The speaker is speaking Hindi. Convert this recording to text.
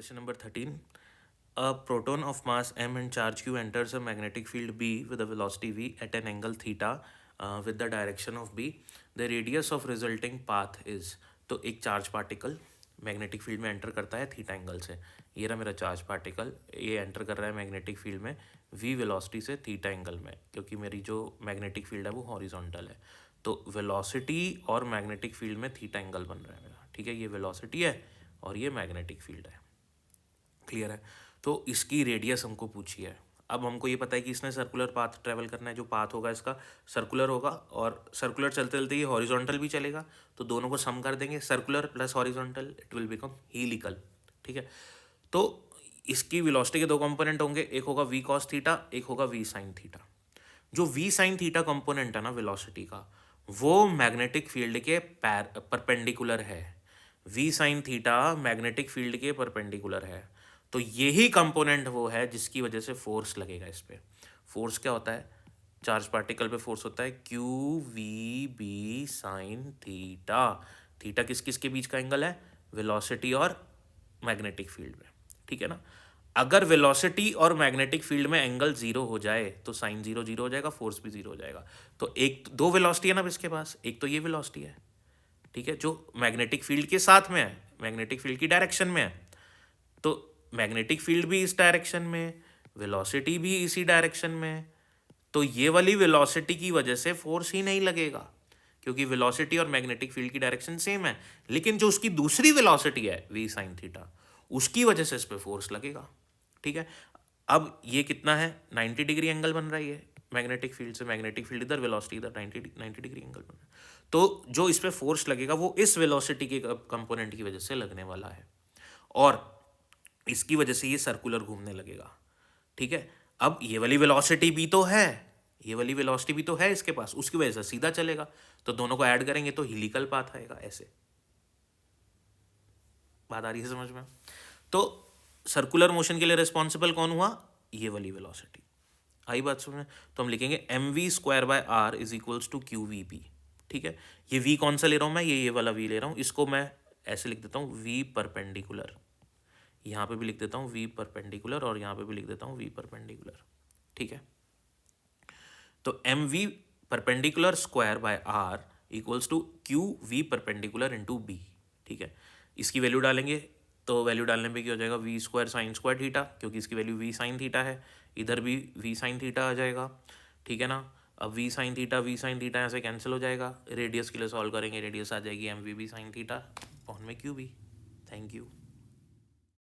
Question number 13. A proton of mass m and charge q enters a magnetic field B with a velocity v at an angle theta with the direction of B. The radius of resulting path is. तो एक चार्ज पार्टिकल मैग्नेटिक फील्ड में एंटर करता है थीटा एंगल से. ये रहा मेरा चार्ज पार्टिकल, ये एंटर कर रहा है मैग्नेटिक फील्ड में v वेलोसिटी से थीटा एंगल में, क्योंकि मेरी जो मैग्नेटिक फील्ड है वो हॉरिजॉन्टल है. तो वेलोसिटी और मैग्नेटिक फील्ड में थीटा एंगल बन रहा है मेरा. ठीक है, ये वेलोसिटी है और ये मैग्नेटिक फील्ड है. क्लियर है. तो इसकी रेडियस हमको पूछी है. अब हमको ये पता है कि इसने सर्कुलर पाथ ट्रेवल करना है. जो पाथ होगा इसका सर्कुलर होगा और सर्कुलर चलते चलते ये हॉरिजॉन्टल भी चलेगा. तो दोनों को सम कर देंगे, circular plus horizontal, it will become helical. ठीक है. तो इसकी वेलोसिटी के दो कंपोनेंट होंगे, एक होगा v cos थीटा, एक होगा v sin थीटा. जो v sin थीटा कंपोनेंट है ना वेलोसिटी का, वो मैग्नेटिक फील्ड के परपेंडिकुलर है. v sin theta magnetic field के परपेंडिकुलर है. तो यही कंपोनेंट वो है जिसकी वजह से फोर्स लगेगा इस पे. फोर्स क्या होता है? चार्ज पार्टिकल पे फोर्स होता है Q V B sine theta. Theta किस किस के बीच का एंगल है? वेलोसिटी और मैग्नेटिक फील्ड में. ठीक है ना. अगर वेलोसिटी और मैग्नेटिक फील्ड में एंगल जीरो हो जाए तो साइन जीरो जीरो हो जाएगा, फोर्स भी जीरो हो जाएगा. तो एक दो वेलोसिटी है ना इसके पास, एक तो ये वेलोसिटी है, ठीक है, जो मैग्नेटिक फील्ड के साथ में है, मैग्नेटिक फील्ड की डायरेक्शन में है. तो मैग्नेटिक फील्ड भी इस डायरेक्शन में, वेलोसिटी भी इसी डायरेक्शन में. तो ये वाली वेलोसिटी की वजह से फोर्स ही नहीं लगेगा, क्योंकि वेलोसिटी और मैग्नेटिक फील्ड की डायरेक्शन सेम है. लेकिन जो उसकी दूसरी वेलोसिटी है v sin थीटा, उसकी वजह से इस पे फोर्स लगेगा. ठीक है. अब ये कितना है? 90 डिग्री एंगल बन रहा है ये मैग्नेटिक फील्ड से. मैग्नेटिक फील्ड इधर, वेलोसिटी इधर, 90 डिग्री एंगल बन रहा है. तो जो इस पे फोर्स लगेगा वो इस वेलोसिटी के कंपोनेंट की वजह से लगने वाला है, और इसकी वजह से ये सर्कुलर घूमने लगेगा. ठीक है. अब ये वाली वेलोसिटी भी तो है, ये वाली वेलोसिटी भी तो है इसके पास, उसकी वजह से सीधा चलेगा. तो दोनों को ऐड करेंगे तो हीलिकल पाथ आएगा. ऐसे बात आ रही है समझ में? तो सर्कुलर मोशन के लिए रिस्पॉन्सिबल कौन हुआ? ये वाली वेलोसिटी. आई बात समझ में? तो हम लिखेंगे mv square by r is equals to Q V B. ठीक है. ये v कौन सा ले रहा हूँ मैं? ये वाला v ले रहा हूँ. इसको मैं ऐसे लिख देता हूँ v परपेंडिकुलर. यहाँ पे भी लिख देता हूँ v परपेंडिकुलर और यहाँ पे भी लिख देता हूँ v परपेंडिकुलर. ठीक है. तो M V perpendicular square by R equals to Q V perpendicular into B. ठीक है. इसकी वैल्यू डालेंगे तो वैल्यू डालने पे क्या हो जाएगा? V square sine square theta, क्योंकि इसकी वैल्यू वी साइन थीटा है. इधर भी वी साइन थीटा आ जाएगा. ठीक है ना. अब वी साइन थीटा यहाँ से कैंसिल हो जाएगा. रेडियस के लिए सॉल्व करेंगे, रेडियस आ जाएगी M V B sine theta on में क्यू बी. Thank you.